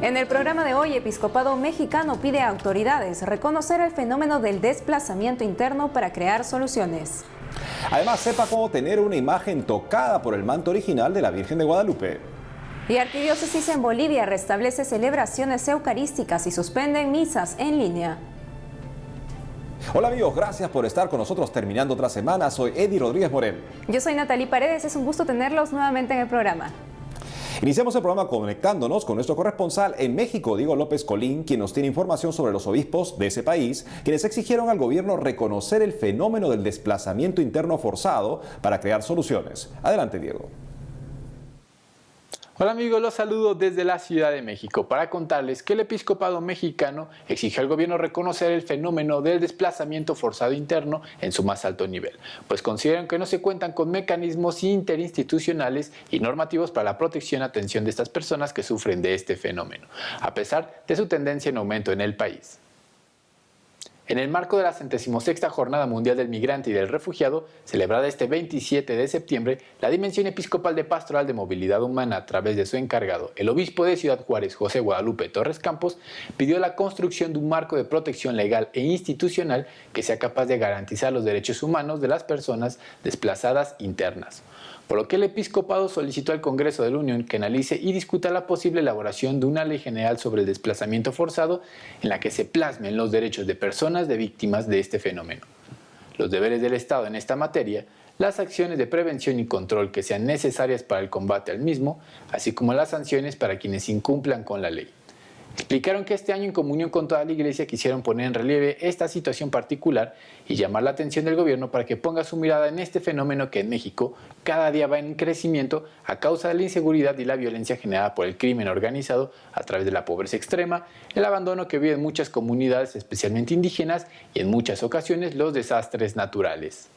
En el programa de hoy, Episcopado Mexicano pide a autoridades reconocer el fenómeno del desplazamiento interno para crear soluciones. Además, sepa cómo tener una imagen tocada por el manto original de la Virgen de Guadalupe. Y Arquidiócesis en Bolivia restablece celebraciones eucarísticas y suspende misas en línea. Hola amigos, gracias por estar con nosotros terminando otra semana. Soy Eddie Rodríguez Morel. Yo soy Natalie Paredes, es un gusto tenerlos nuevamente en el programa. Iniciamos el programa conectándonos con nuestro corresponsal en México, Diego López Colín, quien nos tiene información sobre los obispos de ese país, quienes exigieron al gobierno reconocer el fenómeno del desplazamiento interno forzado para crear soluciones. Adelante, Diego. Hola amigos, los saludo desde la Ciudad de México para contarles que el Episcopado Mexicano exigió al gobierno reconocer el fenómeno del desplazamiento forzado interno en su más alto nivel, pues consideran que no se cuentan con mecanismos interinstitucionales y normativos para la protección y atención de estas personas que sufren de este fenómeno, a pesar de su tendencia en aumento en el país. En el marco de la 76ª Jornada Mundial del Migrante y del Refugiado, celebrada este 27 de septiembre, la Dimensión Episcopal de Pastoral de Movilidad Humana, a través de su encargado, el obispo de Ciudad Juárez, José Guadalupe Torres Campos, pidió la construcción de un marco de protección legal e institucional que sea capaz de garantizar los derechos humanos de las personas desplazadas internas. Por lo que el episcopado solicitó al Congreso de la Unión que analice y discuta la posible elaboración de una ley general sobre el desplazamiento forzado en la que se plasmen los derechos de personas de víctimas de este fenómeno, los deberes del Estado en esta materia, las acciones de prevención y control que sean necesarias para el combate al mismo, así como las sanciones para quienes incumplan con la ley. Explicaron que este año, en comunión con toda la Iglesia, quisieron poner en relieve esta situación particular y llamar la atención del gobierno para que ponga su mirada en este fenómeno que en México cada día va en crecimiento a causa de la inseguridad y la violencia generada por el crimen organizado a través de la pobreza extrema, el abandono que viven muchas comunidades, especialmente indígenas, y en muchas ocasiones los desastres naturales.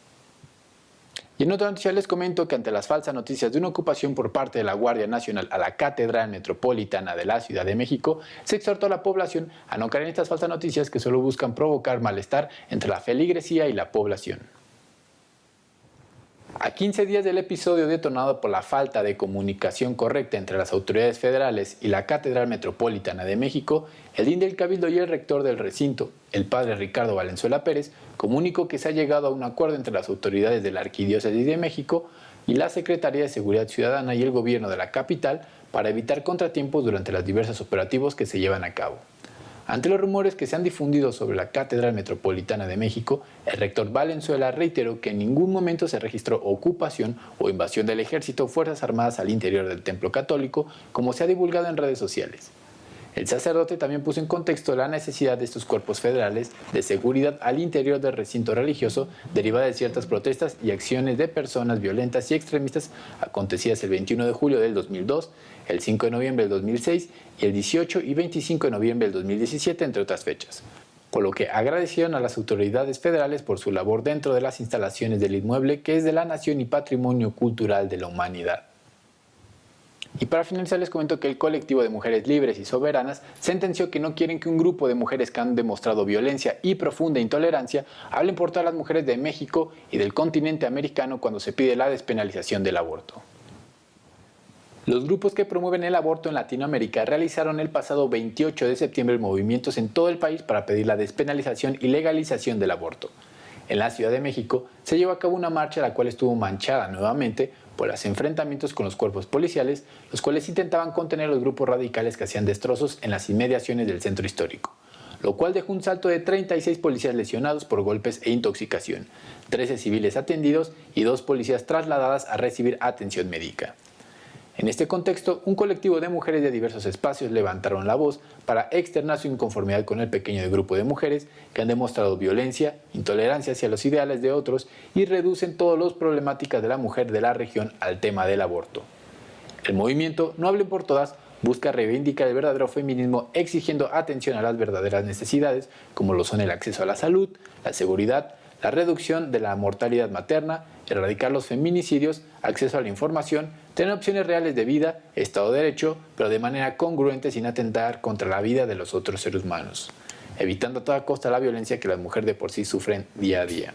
Y en otra noticia les comento que ante las falsas noticias de una ocupación por parte de la Guardia Nacional a la Catedral Metropolitana de la Ciudad de México, se exhortó a la población a no caer en estas falsas noticias que solo buscan provocar malestar entre la feligresía y la población. A 15 días del episodio detonado por la falta de comunicación correcta entre las autoridades federales y la Catedral Metropolitana de México, el DIN del Cabildo y el rector del recinto, el padre Ricardo Valenzuela Pérez, comunicó que se ha llegado a un acuerdo entre las autoridades de la Arquidiócesis de México y la Secretaría de Seguridad Ciudadana y el gobierno de la capital para evitar contratiempos durante los diversos operativos que se llevan a cabo. Ante los rumores que se han difundido sobre la Catedral Metropolitana de México, el rector Valenzuela reiteró que en ningún momento se registró ocupación o invasión del ejército o fuerzas armadas al interior del templo católico, como se ha divulgado en redes sociales. El sacerdote también puso en contexto la necesidad de estos cuerpos federales de seguridad al interior del recinto religioso derivada de ciertas protestas y acciones de personas violentas y extremistas acontecidas el 21 de julio del 2002, el 5 de noviembre del 2006 y el 18 y 25 de noviembre del 2017, entre otras fechas. Por lo que agradecieron a las autoridades federales por su labor dentro de las instalaciones del inmueble que es de la nación y patrimonio cultural de la humanidad. Y para finalizar les comento que el colectivo de Mujeres Libres y Soberanas sentenció que no quieren que un grupo de mujeres que han demostrado violencia y profunda intolerancia hablen por todas las mujeres de México y del continente americano cuando se pide la despenalización del aborto. Los grupos que promueven el aborto en Latinoamérica realizaron el pasado 28 de septiembre movimientos en todo el país para pedir la despenalización y legalización del aborto. En la Ciudad de México se llevó a cabo una marcha la cual estuvo manchada nuevamente por los enfrentamientos con los cuerpos policiales, los cuales intentaban contener a los grupos radicales que hacían destrozos en las inmediaciones del centro histórico, lo cual dejó un saldo de 36 policías lesionados por golpes e intoxicación, 13 civiles atendidos y 2 policías trasladadas a recibir atención médica. En este contexto, un colectivo de mujeres de diversos espacios levantaron la voz para externar su inconformidad con el pequeño grupo de mujeres que han demostrado violencia, intolerancia hacia los ideales de otros y reducen todas las problemáticas de la mujer de la región al tema del aborto. El movimiento No Hablen por Todas busca reivindicar el verdadero feminismo exigiendo atención a las verdaderas necesidades como lo son el acceso a la salud, la seguridad, la reducción de la mortalidad materna, erradicar los feminicidios, acceso a la información, tener opciones reales de vida, Estado de Derecho, pero de manera congruente sin atentar contra la vida de los otros seres humanos, evitando a toda costa la violencia que las mujeres de por sí sufren día a día.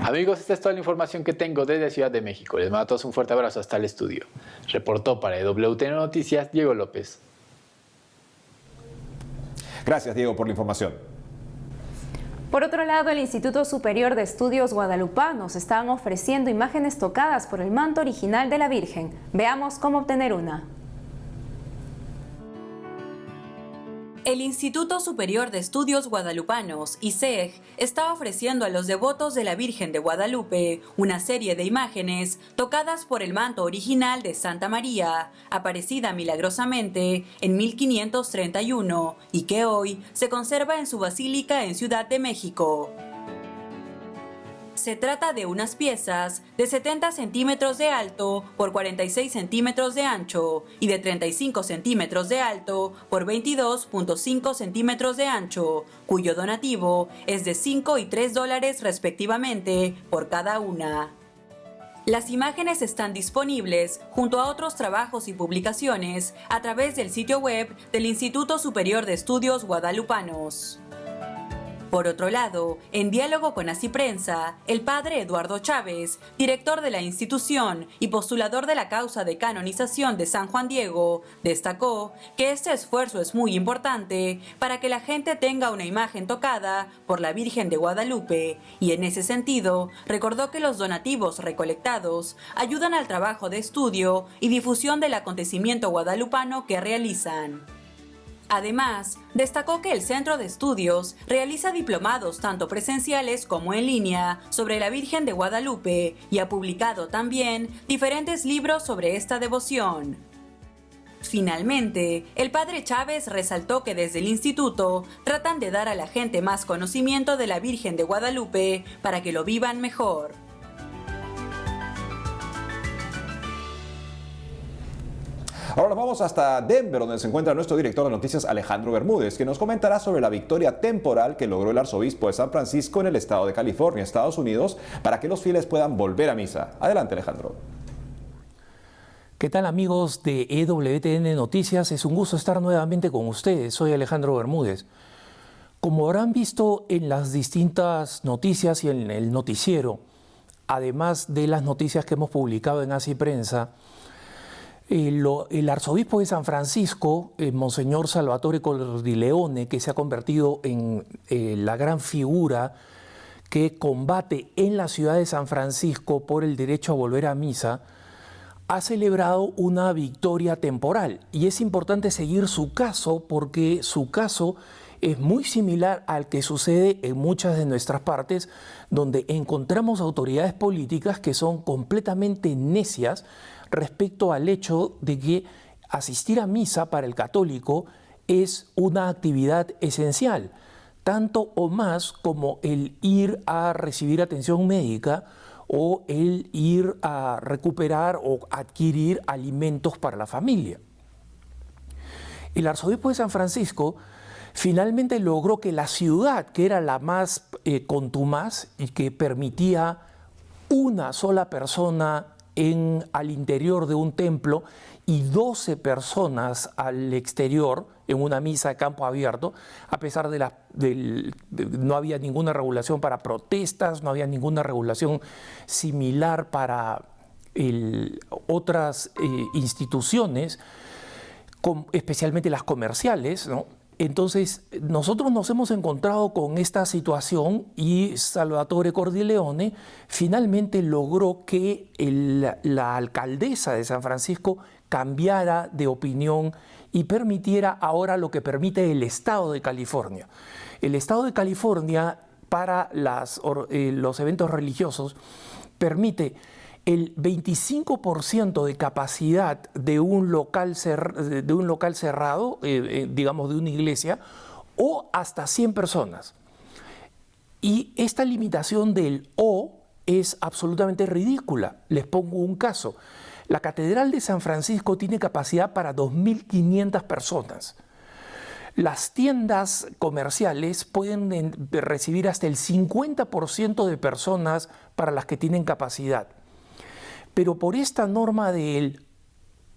Amigos, esta es toda la información que tengo desde Ciudad de México. Les mando a todos un fuerte abrazo hasta el estudio. Reportó para EWTN Noticias Diego López. Gracias, Diego, por la información. Por otro lado, el Instituto Superior de Estudios Guadalupanos están ofreciendo imágenes tocadas por el manto original de la Virgen. Veamos cómo obtener una. El Instituto Superior de Estudios Guadalupanos, ISEG, está ofreciendo a los devotos de la Virgen de Guadalupe una serie de imágenes tocadas por el manto original de Santa María, aparecida milagrosamente en 1531 y que hoy se conserva en su basílica en Ciudad de México. Se trata de unas piezas de 70 centímetros de alto por 46 centímetros de ancho y de 35 centímetros de alto por 22.5 centímetros de ancho, cuyo donativo es de $5 y $3 respectivamente por cada una. Las imágenes están disponibles junto a otros trabajos y publicaciones a través del sitio web del Instituto Superior de Estudios Guadalupanos. Por otro lado, en diálogo con Así Prensa, el padre Eduardo Chávez, director de la institución y postulador de la causa de canonización de San Juan Diego, destacó que este esfuerzo es muy importante para que la gente tenga una imagen tocada por la Virgen de Guadalupe y en ese sentido recordó que los donativos recolectados ayudan al trabajo de estudio y difusión del acontecimiento guadalupano que realizan. Además, destacó que el Centro de Estudios realiza diplomados tanto presenciales como en línea sobre la Virgen de Guadalupe y ha publicado también diferentes libros sobre esta devoción. Finalmente, el padre Chávez resaltó que desde el instituto tratan de dar a la gente más conocimiento de la Virgen de Guadalupe para que lo vivan mejor. Ahora nos vamos hasta Denver, donde se encuentra nuestro director de noticias, Alejandro Bermúdez, que nos comentará sobre la victoria temporal que logró el arzobispo de San Francisco en el estado de California, Estados Unidos, para que los fieles puedan volver a misa. Adelante, Alejandro. ¿Qué tal, amigos de EWTN Noticias? Es un gusto estar nuevamente con ustedes. Soy Alejandro Bermúdez. Como habrán visto en las distintas noticias y en el noticiero, además de las noticias que hemos publicado en Así Prensa, el arzobispo de San Francisco, Monseñor Salvatore Cordileone, que se ha convertido en la gran figura que combate en la ciudad de San Francisco por el derecho a volver a misa, ha celebrado una victoria temporal. Y es importante seguir su caso porque su caso es muy similar al que sucede en muchas de nuestras partes, donde encontramos autoridades políticas que son completamente necias respecto al hecho de que asistir a misa para el católico es una actividad esencial, tanto o más como el ir a recibir atención médica o el ir a recuperar o adquirir alimentos para la familia. El arzobispo de San Francisco finalmente logró que la ciudad, que era la más contumaz y que permitía una sola persona al interior de un templo y 12 personas al exterior en una misa de campo abierto, a pesar no había ninguna regulación para protestas, no había ninguna regulación similar para otras instituciones, especialmente las comerciales, ¿no? Entonces, nosotros nos hemos encontrado con esta situación y Salvatore Cordileone finalmente logró que la alcaldesa de San Francisco cambiara de opinión y permitiera ahora lo que permite el Estado de California. El Estado de California para los eventos religiosos permite el 25% de capacidad de un local cerrado, digamos de una iglesia, o hasta 100 personas. Y esta limitación del "o" es absolutamente ridícula. Les pongo un caso. La Catedral de San Francisco tiene capacidad para 2.500 personas. Las tiendas comerciales pueden recibir hasta el 50% de personas para las que tienen capacidad. Pero por esta norma del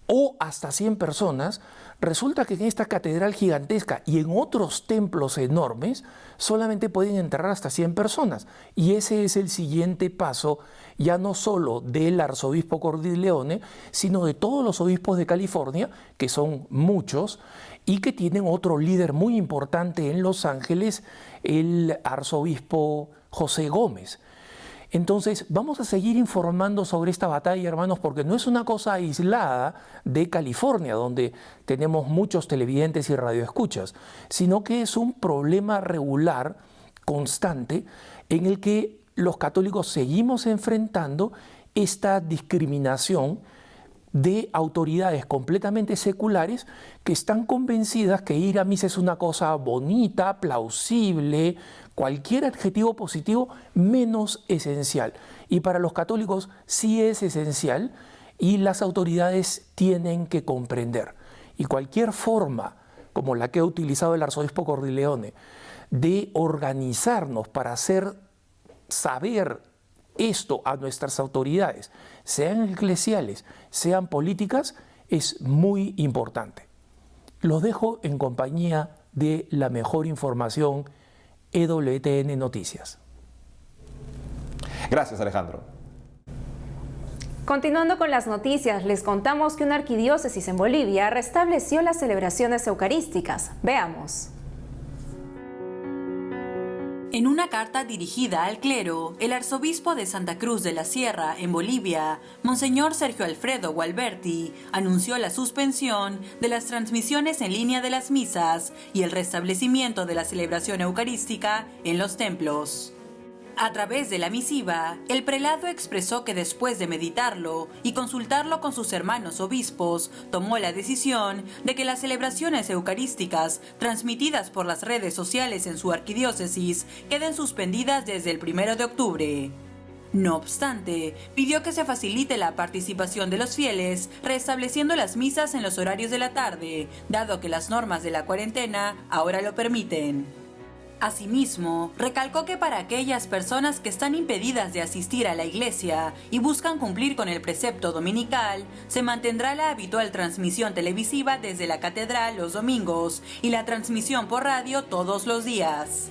"o" hasta 100 personas, resulta que en esta catedral gigantesca y en otros templos enormes solamente pueden entrar hasta 100 personas. Y ese es el siguiente paso, ya no solo del arzobispo Cordileone, sino de todos los obispos de California, que son muchos, y que tienen otro líder muy importante en Los Ángeles, el arzobispo José Gómez. Entonces, vamos a seguir informando sobre esta batalla, hermanos, porque no es una cosa aislada de California, donde tenemos muchos televidentes y radioescuchas, sino que es un problema regular, constante, en el que los católicos seguimos enfrentando esta discriminación de autoridades completamente seculares que están convencidas que ir a misa es una cosa bonita, plausible, cualquier adjetivo positivo menos esencial. Y para los católicos sí es esencial y las autoridades tienen que comprender. Y cualquier forma, como la que ha utilizado el arzobispo Cordileone, de organizarnos para hacer saber esto a nuestras autoridades, sean eclesiales, sean políticas, es muy importante. Los dejo en compañía de la mejor información, EWTN Noticias. Gracias, Alejandro. Continuando con las noticias, les contamos que una arquidiócesis en Bolivia restableció las celebraciones eucarísticas. Veamos. En una carta dirigida al clero, el arzobispo de Santa Cruz de la Sierra, en Bolivia, Monseñor Sergio Alfredo Gualberti, anunció la suspensión de las transmisiones en línea de las misas y el restablecimiento de la celebración eucarística en los templos. A través de la misiva, el prelado expresó que después de meditarlo y consultarlo con sus hermanos obispos, tomó la decisión de que las celebraciones eucarísticas transmitidas por las redes sociales en su arquidiócesis queden suspendidas desde el 1 de octubre. No obstante, pidió que se facilite la participación de los fieles, restableciendo las misas en los horarios de la tarde, dado que las normas de la cuarentena ahora lo permiten. Asimismo, recalcó que para aquellas personas que están impedidas de asistir a la iglesia y buscan cumplir con el precepto dominical, se mantendrá la habitual transmisión televisiva desde la catedral los domingos y la transmisión por radio todos los días.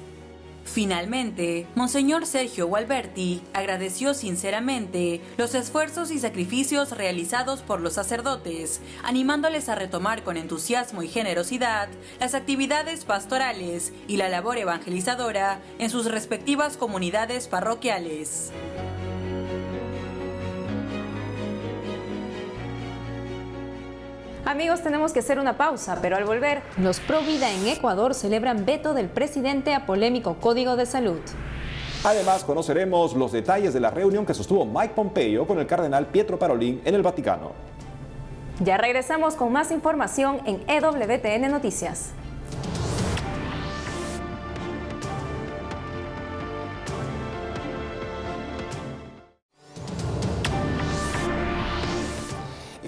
Finalmente, Monseñor Sergio Gualberti agradeció sinceramente los esfuerzos y sacrificios realizados por los sacerdotes, animándoles a retomar con entusiasmo y generosidad las actividades pastorales y la labor evangelizadora en sus respectivas comunidades parroquiales. Amigos, tenemos que hacer una pausa, pero al volver, los Pro Vida en Ecuador celebran veto del presidente a polémico Código de Salud. Además, conoceremos los detalles de la reunión que sostuvo Mike Pompeo con el cardenal Pietro Parolin en el Vaticano. Ya regresamos con más información en EWTN Noticias.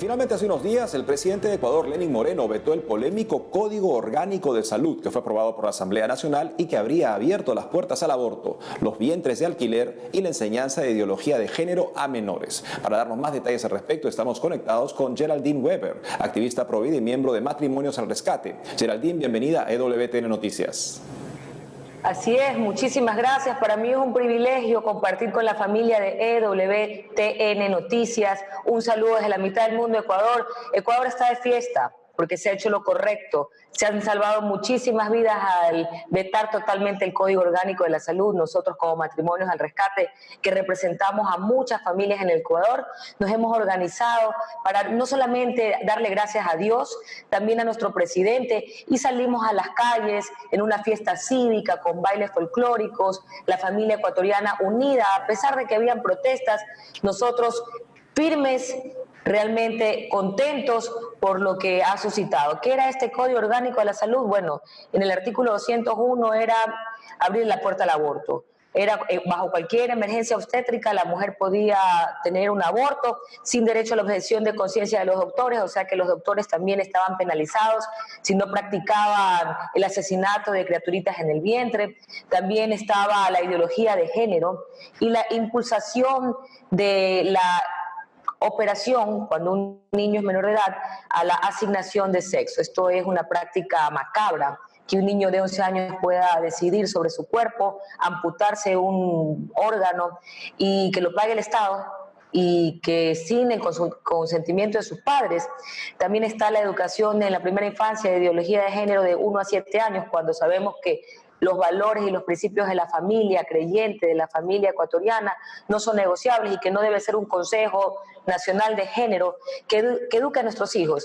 Finalmente, hace unos días, el presidente de Ecuador, Lenín Moreno, vetó el polémico Código Orgánico de Salud que fue aprobado por la Asamblea Nacional y que habría abierto las puertas al aborto, los vientres de alquiler y la enseñanza de ideología de género a menores. Para darnos más detalles al respecto, estamos conectados con Geraldine Weber, activista pro vida y miembro de Matrimonios al Rescate. Geraldine, bienvenida a EWTN Noticias. Así es, muchísimas gracias. Para mí es un privilegio compartir con la familia de EWTN Noticias. Un saludo desde la mitad del mundo, Ecuador. Ecuador está de fiesta porque se ha hecho lo correcto. Se han salvado muchísimas vidas al vetar totalmente el Código Orgánico de la Salud. Nosotros como Matrimonios al Rescate, que representamos a muchas familias en el Ecuador, nos hemos organizado para no solamente darle gracias a Dios, también a nuestro presidente, y salimos a las calles en una fiesta cívica con bailes folclóricos, la familia ecuatoriana unida, a pesar de que habían protestas, nosotros firmes, realmente contentos por lo que ha suscitado. ¿Qué era este Código Orgánico de la Salud? Bueno, en el artículo 201 era abrir la puerta al aborto. Era bajo cualquier emergencia obstétrica la mujer podía tener un aborto sin derecho a la objeción de conciencia de los doctores, o sea que los doctores también estaban penalizados si no practicaban el asesinato de criaturitas en el vientre. También estaba la ideología de género y la impulsación de la operación, cuando un niño es menor de edad, a la asignación de sexo. Esto es una práctica macabra, que un niño de 11 años pueda decidir sobre su cuerpo, amputarse un órgano y que lo pague el Estado. y que sin el consentimiento de sus padres. También está la educación en la primera infancia de ideología de género de 1 a 7 años, cuando sabemos que los valores y los principios de la familia creyente, de la familia ecuatoriana, no son negociables y que no debe ser un Consejo Nacional de Género que eduque a nuestros hijos.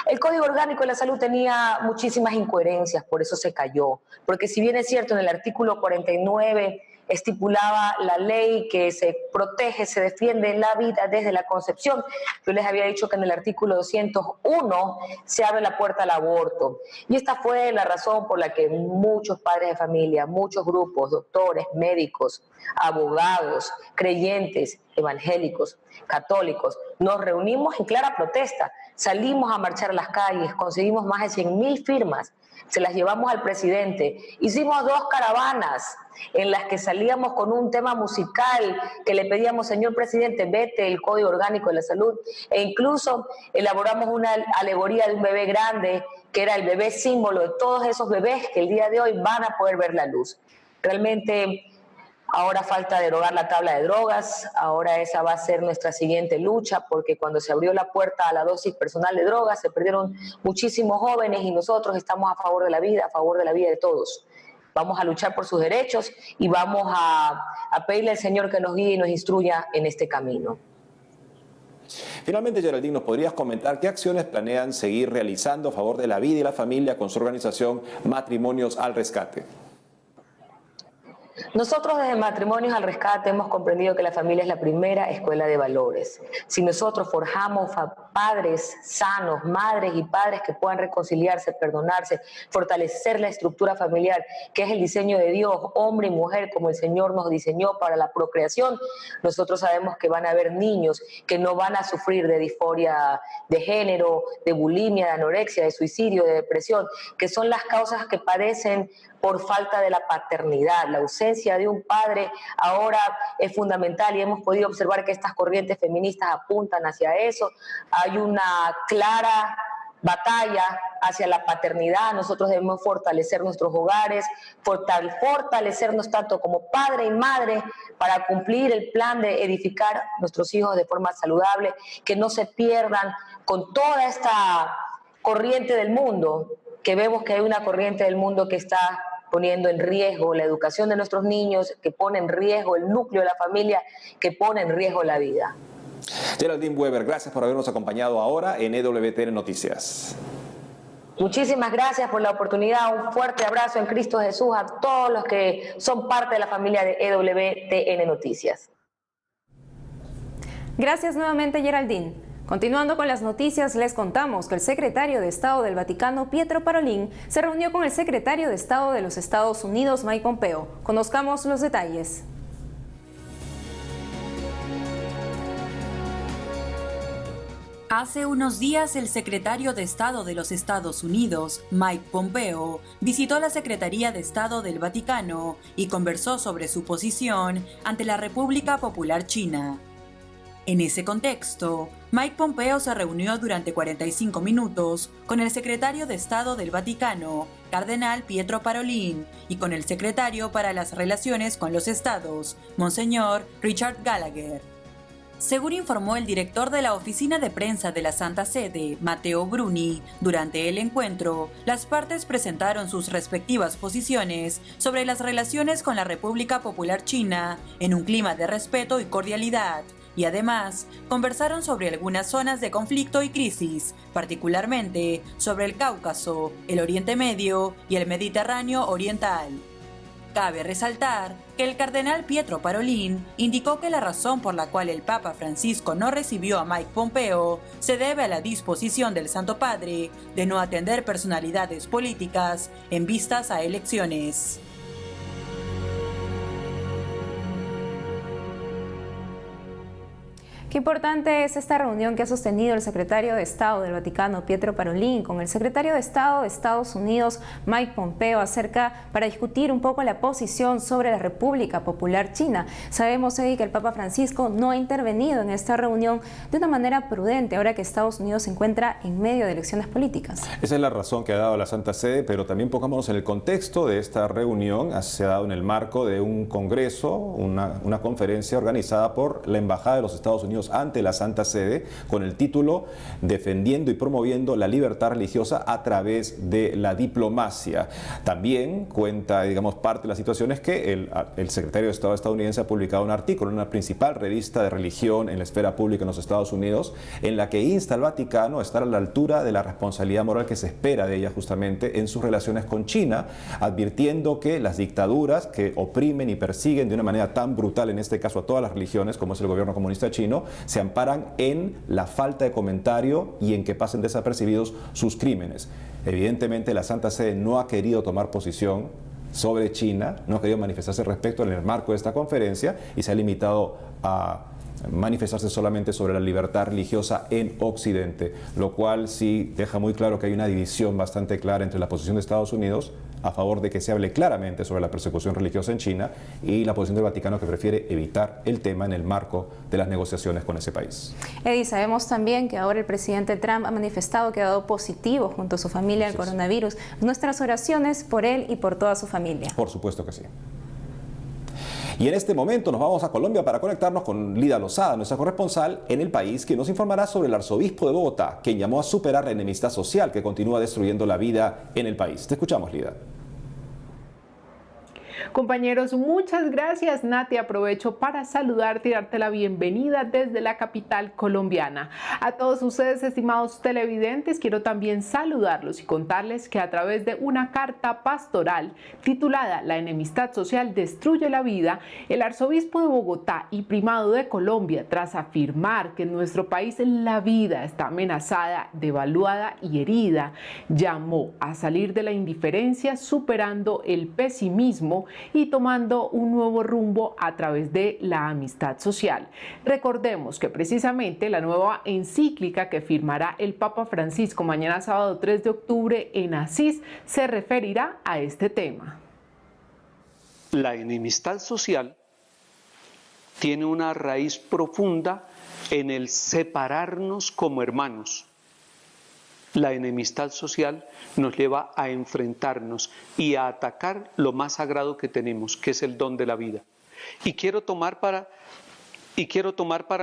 El Código Orgánico de la Salud tenía muchísimas incoherencias, por eso se cayó. Porque si bien es cierto, en el artículo 49 estipulaba la ley que se protege, se defiende la vida desde la concepción. Yo les había dicho que en el artículo 201 se abre la puerta al aborto. Y esta fue la razón por la que muchos padres de familia, muchos grupos, doctores, médicos, abogados, creyentes, evangélicos, católicos, nos reunimos en clara protesta. Salimos a marchar a las calles, conseguimos más de 100.000 firmas, se las llevamos al presidente. Hicimos 2 caravanas en las que salíamos con un tema musical que le pedíamos, señor presidente, vete el Código Orgánico de la Salud, e incluso elaboramos una alegoría de un bebé grande, que era el bebé símbolo de todos esos bebés que el día de hoy van a poder ver la luz. Realmente ahora falta derogar la tabla de drogas, ahora esa va a ser nuestra siguiente lucha, porque cuando se abrió la puerta a la dosis personal de drogas se perdieron muchísimos jóvenes y nosotros estamos a favor de la vida de todos. Vamos a luchar por sus derechos y vamos a pedirle al Señor que nos guíe y nos instruya en este camino. Finalmente, Geraldine, ¿nos podrías comentar qué acciones planean seguir realizando a favor de la vida y la familia con su organización Matrimonios al Rescate? Nosotros desde Matrimonios al Rescate hemos comprendido que la familia es la primera escuela de valores. Si nosotros forjamos padres sanos, madres y padres que puedan reconciliarse, perdonarse, fortalecer la estructura familiar, que es el diseño de Dios, hombre y mujer, como el Señor nos diseñó para la procreación, nosotros sabemos que van a haber niños que no van a sufrir de disforia de género, de bulimia, de anorexia, de suicidio, de depresión, que son las causas que padecen por falta de la paternidad. La ausencia de un padre ahora es fundamental y hemos podido observar que estas corrientes feministas apuntan hacia eso. Hay una clara batalla hacia la paternidad. Nosotros debemos fortalecer nuestros hogares, fortalecernos tanto como padre y madre para cumplir el plan de edificar nuestros hijos de forma saludable, que no se pierdan con toda esta corriente del mundo, que vemos que hay una corriente del mundo que está poniendo en riesgo la educación de nuestros niños, que pone en riesgo el núcleo de la familia, que pone en riesgo la vida. Geraldine Weber, gracias por habernos acompañado ahora en EWTN Noticias. Muchísimas gracias por la oportunidad. Un fuerte abrazo en Cristo Jesús a todos los que son parte de la familia de EWTN Noticias. Gracias nuevamente, Geraldine. Continuando con las noticias, les contamos que el secretario de Estado del Vaticano, Pietro Parolin, se reunió con el secretario de Estado de los Estados Unidos, Mike Pompeo. Conozcamos los detalles. Hace unos días, el secretario de Estado de los Estados Unidos, Mike Pompeo, visitó la Secretaría de Estado del Vaticano y conversó sobre su posición ante la República Popular China. En ese contexto, Mike Pompeo se reunió durante 45 minutos con el secretario de Estado del Vaticano, Cardenal Pietro Parolin, y con el secretario para las Relaciones con los Estados, Monseñor Richard Gallagher. Según informó el director de la Oficina de Prensa de la Santa Sede, Matteo Bruni, durante el encuentro, las partes presentaron sus respectivas posiciones sobre las relaciones con la República Popular China en un clima de respeto y cordialidad, y además conversaron sobre algunas zonas de conflicto y crisis, particularmente sobre el Cáucaso, el Oriente Medio y el Mediterráneo Oriental. Cabe resaltar que el cardenal Pietro Parolin indicó que la razón por la cual el Papa Francisco no recibió a Mike Pompeo se debe a la disposición del Santo Padre de no atender personalidades políticas en vistas a elecciones. Qué importante es esta reunión que ha sostenido el secretario de Estado del Vaticano, Pietro Parolin, con el secretario de Estado de Estados Unidos, Mike Pompeo, para discutir un poco la posición sobre la República Popular China. Sabemos, Eddie, que el Papa Francisco no ha intervenido en esta reunión de una manera prudente, ahora que Estados Unidos se encuentra en medio de elecciones políticas. Esa es la razón que ha dado la Santa Sede, pero también pongámonos en el contexto de esta reunión. Se ha dado en el marco de un congreso, una conferencia organizada por la Embajada de los Estados Unidos Unidos ante la Santa Sede con el título Defendiendo y promoviendo la libertad religiosa a través de la diplomacia. También cuenta, digamos, parte de la situación es que el secretario de Estado estadounidense ha publicado un artículo en una principal revista de religión en la esfera pública en los Estados Unidos en la que insta al Vaticano a estar a la altura de la responsabilidad moral que se espera de ella justamente en sus relaciones con China, advirtiendo que las dictaduras que oprimen y persiguen de una manera tan brutal, en este caso a todas las religiones, como es el gobierno comunista chino, se amparan en la falta de comentario y en que pasen desapercibidos sus crímenes. Evidentemente la Santa Sede no ha querido tomar posición sobre China, no ha querido manifestarse al respecto en el marco de esta conferencia y se ha limitado a manifestarse solamente sobre la libertad religiosa en Occidente, lo cual sí deja muy claro que hay una división bastante clara entre la posición de Estados Unidos a favor de que se hable claramente sobre la persecución religiosa en China y la posición del Vaticano que prefiere evitar el tema en el marco de las negociaciones con ese país. Eddie, sabemos también que ahora el presidente Trump ha manifestado que ha dado positivo junto a su familia al coronavirus. Nuestras oraciones por él y por toda su familia. Por supuesto que sí. Y en este momento nos vamos a Colombia para conectarnos con Lida Lozada, nuestra corresponsal en el país, que nos informará sobre el arzobispo de Bogotá, quien llamó a superar la enemistad social que continúa destruyendo la vida en el país. Te escuchamos, Lida. Compañeros, muchas gracias, Nati. Aprovecho para saludarte y darte la bienvenida desde la capital colombiana. A todos ustedes, estimados televidentes, quiero también saludarlos y contarles que a través de una carta pastoral titulada La enemistad social destruye la vida, el arzobispo de Bogotá y primado de Colombia, tras afirmar que en nuestro país la vida está amenazada, devaluada y herida, llamó a salir de la indiferencia superando el pesimismo y tomando un nuevo rumbo a través de la amistad social. Recordemos que precisamente la nueva encíclica que firmará el Papa Francisco mañana sábado 3 de octubre en Asís se referirá a este tema. La enemistad social tiene una raíz profunda en el separarnos como hermanos. La enemistad social nos lleva a enfrentarnos y a atacar lo más sagrado que tenemos, que es el don de la vida. Y quiero tomar para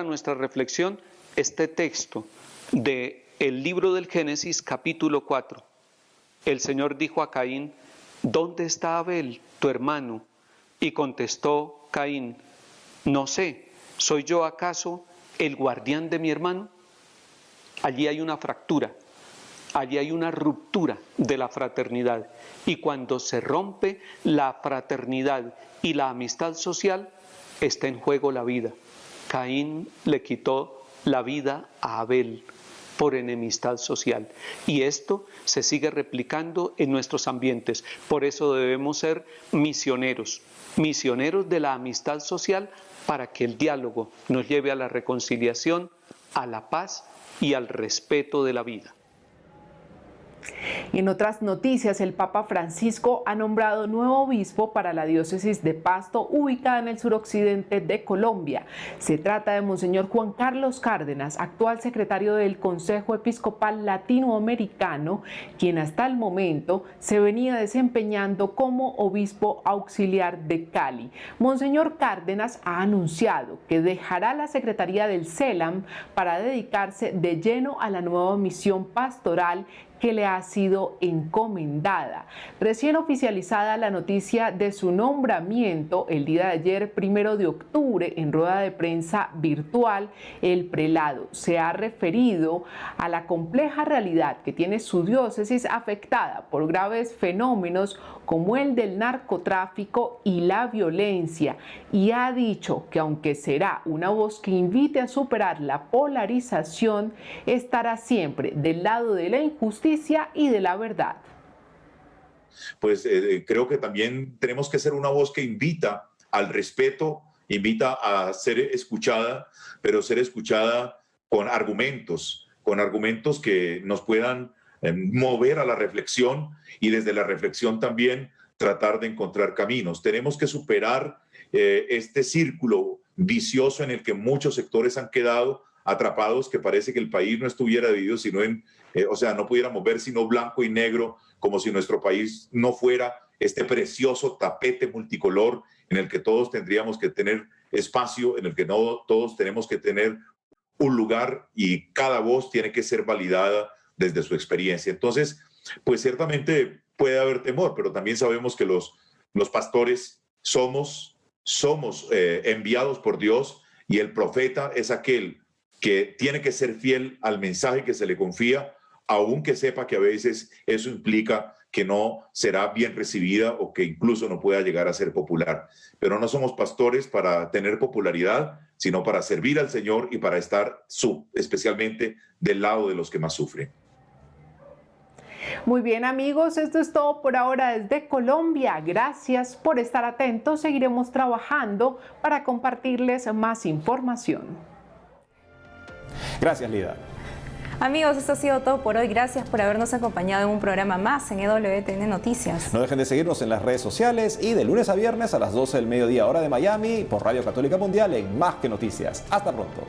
nuestra reflexión este texto del libro del Génesis, capítulo 4. El Señor dijo a Caín: ¿dónde está Abel, tu hermano? Y contestó Caín: no sé, ¿soy yo acaso el guardián de mi hermano? Allí hay una fractura. Allí hay una ruptura de la fraternidad, y cuando se rompe la fraternidad y la amistad social, está en juego la vida. Caín le quitó la vida a Abel por enemistad social, y esto se sigue replicando en nuestros ambientes. Por eso debemos ser misioneros de la amistad social, para que el diálogo nos lleve a la reconciliación, a la paz y al respeto de la vida. Y en otras noticias, el Papa Francisco ha nombrado nuevo obispo para la diócesis de Pasto, ubicada en el suroccidente de Colombia. Se trata de Monseñor Juan Carlos Cárdenas, actual secretario del Consejo Episcopal Latinoamericano, quien hasta el momento se venía desempeñando como obispo auxiliar de Cali. Monseñor Cárdenas ha anunciado que dejará la secretaría del CELAM para dedicarse de lleno a la nueva misión pastoral que le ha sido encomendada. Recién oficializada la noticia de su nombramiento el día de ayer, 1 de octubre, en rueda de prensa virtual, el prelado se ha referido a la compleja realidad que tiene su diócesis afectada por graves fenómenos como el del narcotráfico y la violencia, y ha dicho que aunque será una voz que invite a superar la polarización, estará siempre del lado de la injusticia y de la verdad. Pues creo que también tenemos que ser una voz que invita al respeto, invita a ser escuchada, pero ser escuchada con argumentos que nos puedan mover a la reflexión, y desde la reflexión también tratar de encontrar caminos. Tenemos que superar este círculo vicioso en el que muchos sectores han quedado atrapados, que parece que el país no estuviera dividido, sino no pudiéramos ver sino blanco y negro, como si nuestro país no fuera este precioso tapete multicolor en el que todos tendríamos que tener espacio, en el que no todos tenemos que tener un lugar y cada voz tiene que ser validada desde su experiencia. Entonces, pues ciertamente puede haber temor, pero también sabemos que los pastores somos enviados por Dios, y el profeta es aquel que tiene que ser fiel al mensaje que se le confía, aunque sepa que a veces eso implica que no será bien recibida o que incluso no pueda llegar a ser popular. Pero no somos pastores para tener popularidad, sino para servir al Señor y para estar especialmente del lado de los que más sufren. Muy bien, amigos, esto es todo por ahora desde Colombia. Gracias por estar atentos. Seguiremos trabajando para compartirles más información. Gracias, Lida. Amigos, esto ha sido todo por hoy. Gracias por habernos acompañado en un programa más en EWTN Noticias. No dejen de seguirnos en las redes sociales y de lunes a viernes a las 12 del mediodía, hora de Miami, por Radio Católica Mundial en Más que Noticias. Hasta pronto.